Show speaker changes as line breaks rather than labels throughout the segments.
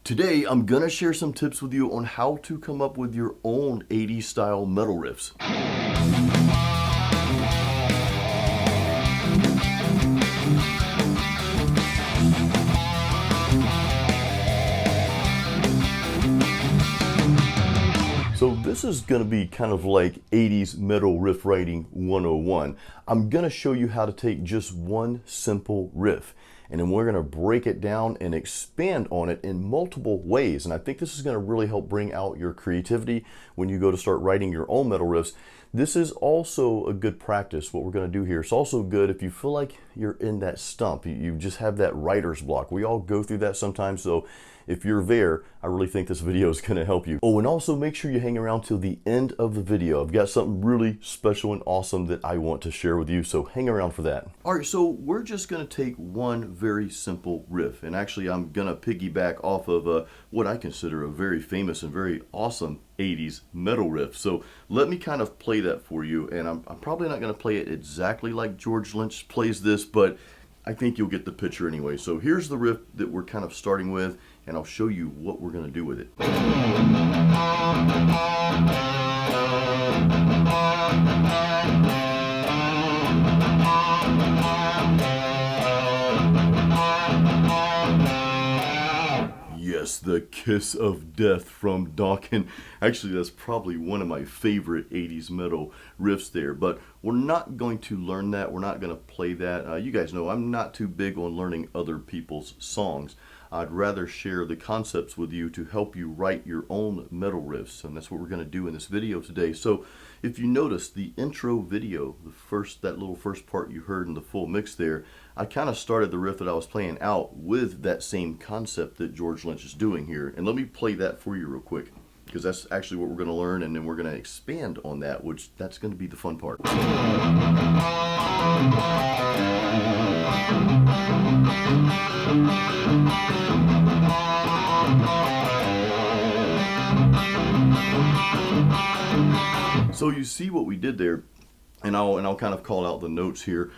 Today, I'm gonna share some tips with you on how to come up with your own 80s style metal riffs. So this is going to be kind of like 80s metal riff writing 101. I'm going to show you how to take just one simple riff, and then we're going to break it down and expand on it in multiple ways. And I think this is going to really help bring out your creativity when you go to start writing your own metal riffs. This is also a good practice, what we're going to do here. It's also good if you feel like you're in that stump. You just have that writer's block. We all go through that sometimes, so if you're there, I really think this video is going to help you. Oh, and also make sure you hang around till the end of the video. I've got something really special and awesome that I want to share with you, so hang around for that. All right, so we're just going to take one very simple riff, and actually I'm going to piggyback off of what I consider a very famous and very awesome 80s metal riff. So let me kind of play that for you, and I'm probably not going to play it exactly like George Lynch plays this, but I think you'll get the picture anyway. So here's the riff that we're kind of starting with, and I'll show you what we're going to do with it. Yes, the Kiss of Death from Dokken. Actually, that's probably one of my favorite 80s metal riffs there, but we're not going to learn that. We're not going to play that. You guys know I'm not too big on learning other people's songs. I'd rather share the concepts with you to help you write your own metal riffs, and that's what we're going to do in this video today. So if you notice the intro video, that little first part you heard in the full mix there, I kind of started the riff that I was playing out with that same concept that George Lynch is doing here. And let me play that for you real quick, because that's actually what we're going to learn, and then we're going to expand on that, which that's going to be the fun part. So you see what we did there, and I'll kind of call out the notes here.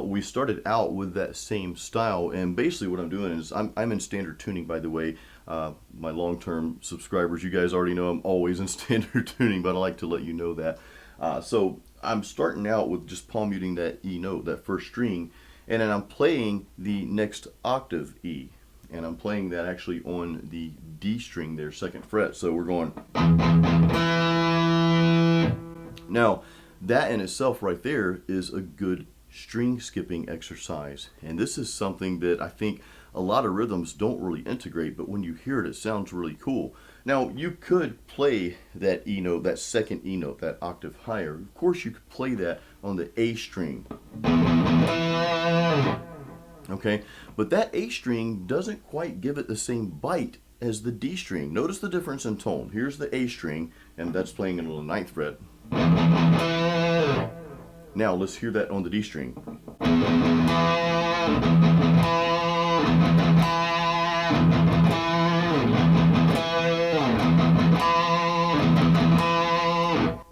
We started out with that same style, and basically what I'm doing is I'm in standard tuning, by the way. My long-term subscribers, you guys already know I'm always in standard tuning, but I like to let you know that. So I'm starting out with just palm muting that E note, that first string, and then I'm playing the next octave E, and I'm playing that actually on the D string there, second fret. So we're going. Now that in itself right there is a good string skipping exercise, and this is something that I think a lot of rhythms don't really integrate, but when you hear it, it sounds really cool. Now you could play that E note, that second E note, that octave higher. Of course you could play that on the A string, okay, but that A string doesn't quite give it the same bite as the D string. Notice the difference in tone. Here's the A string, and that's playing on the 9th fret. Now let's hear that on the D string.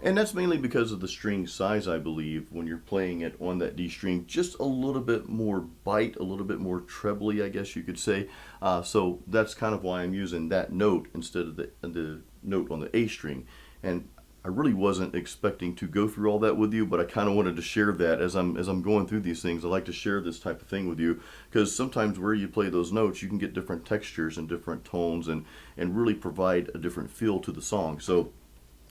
And that's mainly because of the string size, I believe, when you're playing it on that D string. Just a little bit more bite, a little bit more trebly, I guess you could say. So that's kind of why I'm using that note instead of the note on the A string. And I really wasn't expecting to go through all that with you, but I kind of wanted to share that as I'm going through these things. I like to share this type of thing with you, because sometimes where you play those notes, you can get different textures and different tones, and really provide a different feel to the song. So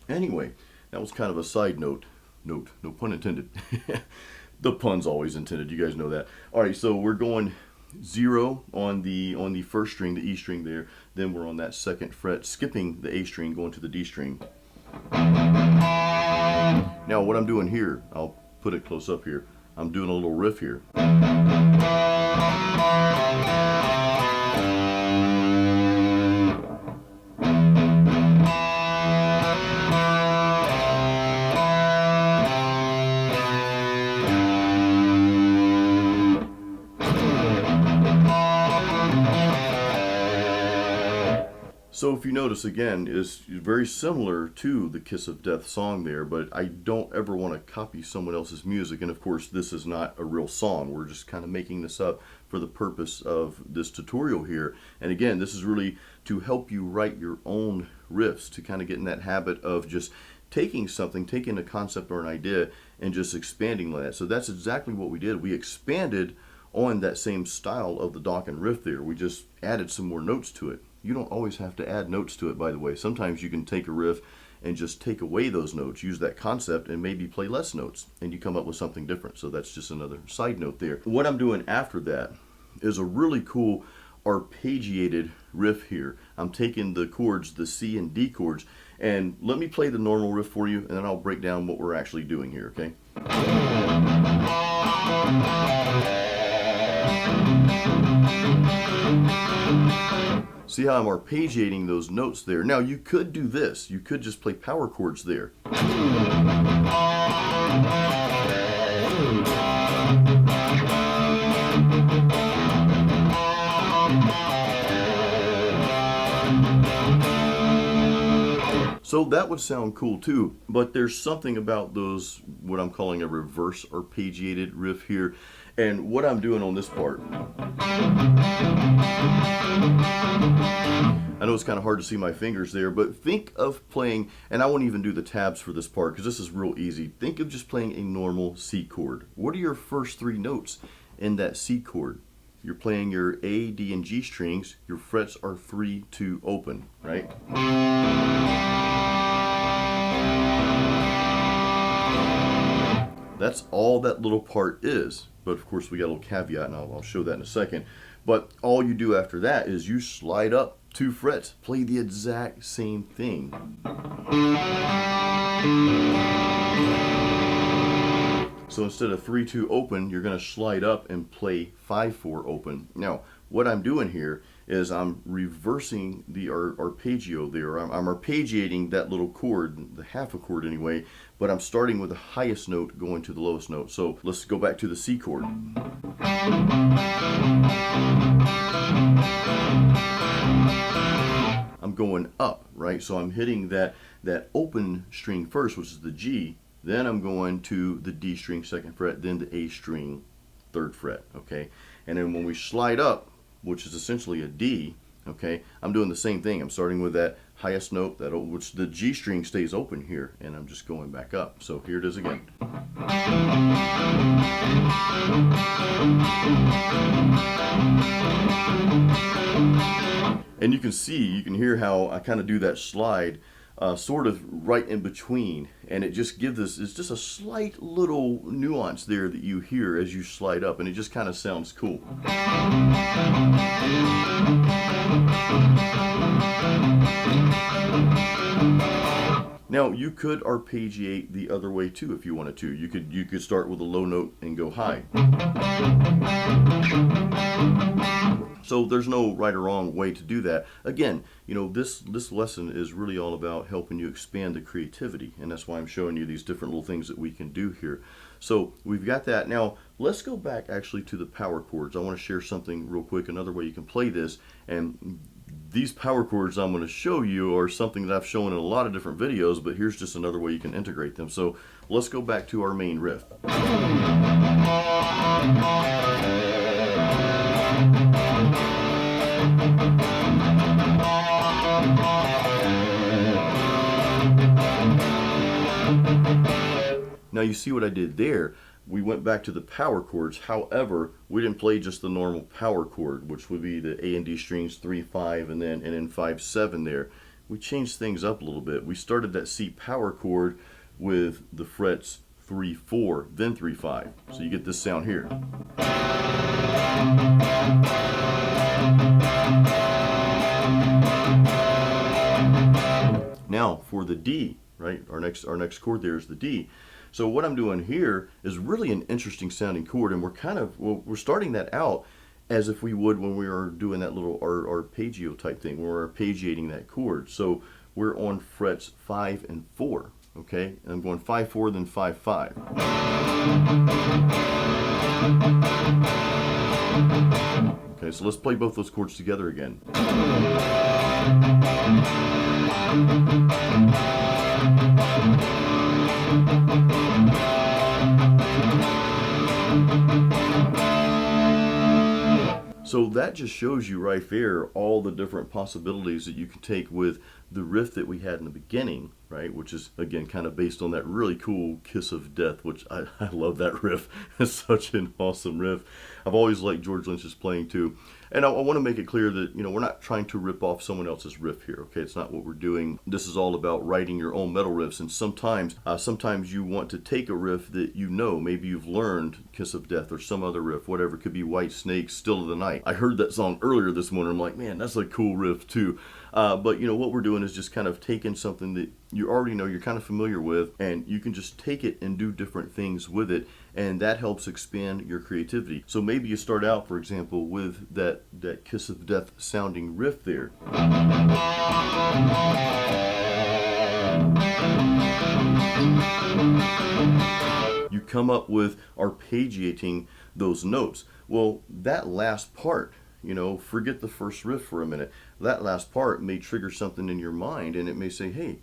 anyway, that was kind of a side note. No pun intended. The pun's always intended. You guys know that. All right, so we're going 0 on the first string, the E string there. Then we're on that second fret, skipping the A string, going to the D string. Now what I'm doing here, I'll put it close up here, I'm doing a little riff here. So if you notice, again, is very similar to the Kiss of Death song there, but I don't ever want to copy someone else's music. And of course, this is not a real song. We're just kind of making this up for the purpose of this tutorial here. And again, this is really to help you write your own riffs, to kind of get in that habit of just taking something, taking a concept or an idea and just expanding that. So that's exactly what we did. We expanded on that same style of the Dokken riff there. We just added some more notes to it. You don't always have to add notes to it, by the way. Sometimes you can take a riff and just take away those notes, use that concept and maybe play less notes, and you come up with something different. So that's just another side note there. What I'm doing after that is a really cool arpeggiated riff here. I'm taking the chords, the C and D chords, and let me play the normal riff for you, and then I'll break down what we're actually doing here, okay? See how I'm arpeggiating those notes there? Now you could do this. You could just play power chords there. So that would sound cool too, but there's something about those, what I'm calling a reverse arpeggiated riff here. And what I'm doing on this part, I know it's kind of hard to see my fingers there, but think of playing, and I won't even do the tabs for this part because this is real easy. Think of just playing a normal C chord. What are your first three notes in that C chord? You're playing your A, D, and G strings. Your frets are 3, 2 open, right? That's all that little part is. But of course we got a little caveat, and I'll show that in a second. But all you do after that is you slide up 2 frets, play the exact same thing. So instead of 3, 2 open, you're going to slide up and play 5, 4 open. Now, what I'm doing here is I'm reversing the arpeggio there. I'm arpeggiating that little chord, the half a chord anyway, but I'm starting with the highest note going to the lowest note. So let's go back to the C chord. I'm going up, right? So I'm hitting that open string first, which is the G. Then I'm going to the D string 2nd fret, then the A string 3rd fret, okay? And then when we slide up, which is essentially a D, okay, I'm doing the same thing. I'm starting with that highest note, which the G string stays open here, and I'm just going back up. So here it is again. And you can see, you can hear how I kind of do that slide sort of right in between, and it just gives this, it's just a slight little nuance there that you hear as you slide up, and it just kind of sounds cool. Now you could arpeggiate the other way too if you wanted to. You could start with a low note and go high. So there's no right or wrong way to do that. Again, you know, this lesson is really all about helping you expand the creativity, and that's why I'm showing you these different little things that we can do here. So we've got that. Now let's go back actually to the power chords. I want to share something real quick, another way you can play this, and these power chords I'm going to show you are something that I've shown in a lot of different videos, but here's just another way you can integrate them. So let's go back to our main riff. Now you see what I did there. We went back to the power chords. However, we didn't play just the normal power chord, which would be the A and D strings 3, 5, and then 5, 7 there. We changed things up a little bit. We started that C power chord with the frets 3, 4, then 3, 5. So you get this sound here. Now for the D, right? Our next chord there is the D. So what I'm doing here is really an interesting sounding chord, and we're starting that out as if we would when we were doing that little arpeggio type thing, when we're arpeggiating that chord. So we're on frets 5 and 4, okay? And I'm going 5, 4, then 5, 5. Okay, so let's play both those chords together again. So that just shows you right there all the different possibilities that you can take with the riff that we had in the beginning, right? Which is, again, kind of based on that really cool Kiss of Death, which I love that riff. It's such an awesome riff. I've always liked George Lynch's playing too. And I want to make it clear that, you know, we're not trying to rip off someone else's riff here, okay? It's not what we're doing. This is all about writing your own metal riffs. And sometimes you want to take a riff that you know, maybe you've learned Kiss of Death or some other riff, whatever. It could be White Snake, Still of the Night. I heard that song earlier this morning. I'm like, man, that's a cool riff too. But, you know, what we're doing is just kind of taking something that you already know, you're kind of familiar with, and you can just take it and do different things with it, and that helps expand your creativity. So maybe you start out, for example, with that Kiss of Death sounding riff there. You come up with arpeggiating those notes. Well, that last part, you know, forget the first riff for a minute. That last part may trigger something in your mind, and it may say, hey,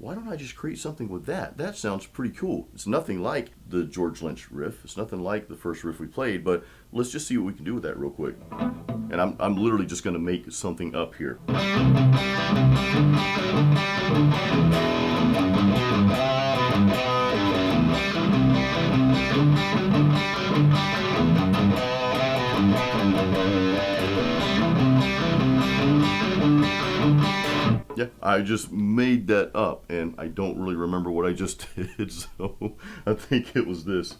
why don't I just create something with that? That sounds pretty cool. It's nothing like the George Lynch riff. It's nothing like the first riff we played, but let's just see what we can do with that real quick. And I'm literally just going to make something up here. Yeah, I just made that up, and I don't really remember what I just did, so I think it was this.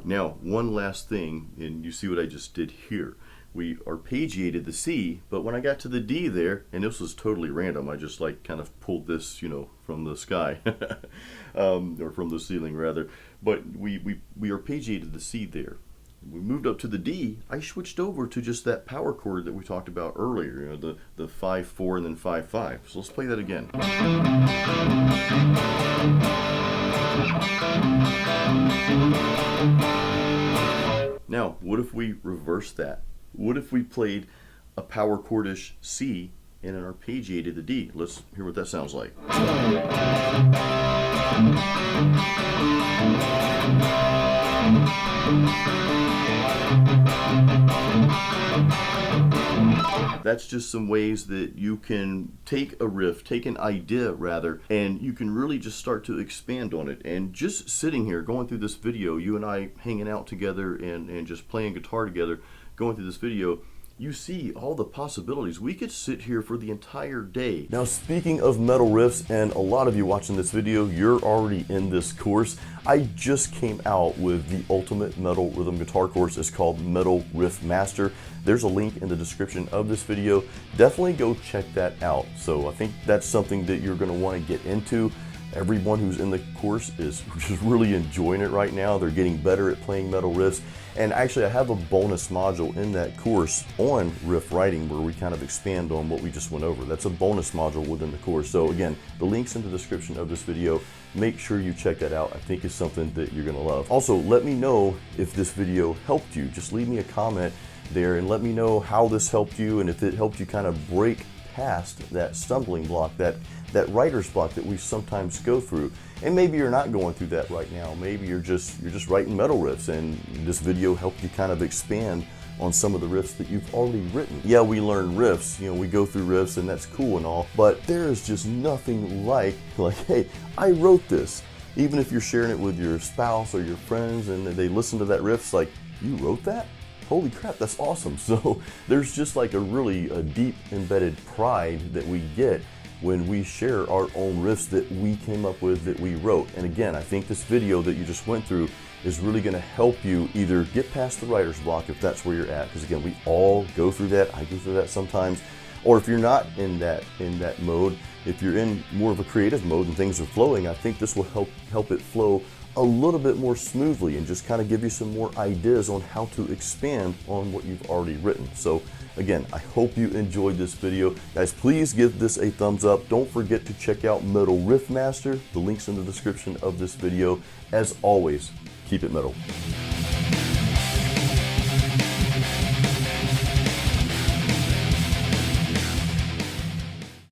Now, one last thing, and you see what I just did here. We arpeggiated the C, but when I got to the D there, and this was totally random, I just like kind of pulled this, you know, from the sky, or from the ceiling rather, but we arpeggiated the C there. We moved up to the D, I switched over to just that power chord that we talked about earlier, you know, the 5-4 and then 5-5. So let's play that again. Now, what if we reverse that? What if we played a power chordish C and an arpeggiated the D? Let's hear what that sounds like. That's just some ways that you can take a riff, take an idea rather, and you can really just start to expand on it. And just sitting here, going through this video, you and I hanging out together and just playing guitar together, going through this video, you see all the possibilities. We could sit here for the entire day. Now, speaking of metal riffs, and a lot of you watching this video, you're already in this course. I just came out with the ultimate metal rhythm guitar course. It's called Metal Riff Master. There's a link in the description of this video. Definitely go check that out. So I think that's something that you're going to want to get into. Everyone who's in the course is just really enjoying it right now. They're getting better at playing metal riffs. And actually, I have a bonus module in that course on riff writing where we kind of expand on what we just went over. That's a bonus module within the course. So again, the link's in the description of this video. Make sure you check that out. I think it's something that you're gonna love. Also, let me know if this video helped you. Just leave me a comment there and let me know how this helped you and if it helped you kind of break past that stumbling block, that writer's block that we sometimes go through. And maybe you're not going through that right now. Maybe you're just writing metal riffs, and this video helped you kind of expand on some of the riffs that you've already written. Yeah, we learn riffs, you know, we go through riffs and that's cool and all, but there is just nothing like, hey, I wrote this. Even if you're sharing it with your spouse or your friends and they listen to that riff, it's like, you wrote that? Holy crap, that's awesome. So there's just like a deep embedded pride that we get when we share our own riffs that we came up with, that we wrote. And again, I think this video that you just went through is really gonna help you either get past the writer's block if that's where you're at, because again, we all go through that. I go through that sometimes. Or if you're not in that mode, if you're in more of a creative mode and things are flowing, I think this will help it flow a little bit more smoothly and just kind of give you some more ideas on how to expand on what you've already written. So again, I hope you enjoyed this video. Guys, please give this a thumbs up. Don't forget to check out Metal Riff Master. The link's in the description of this video. As always, keep it metal.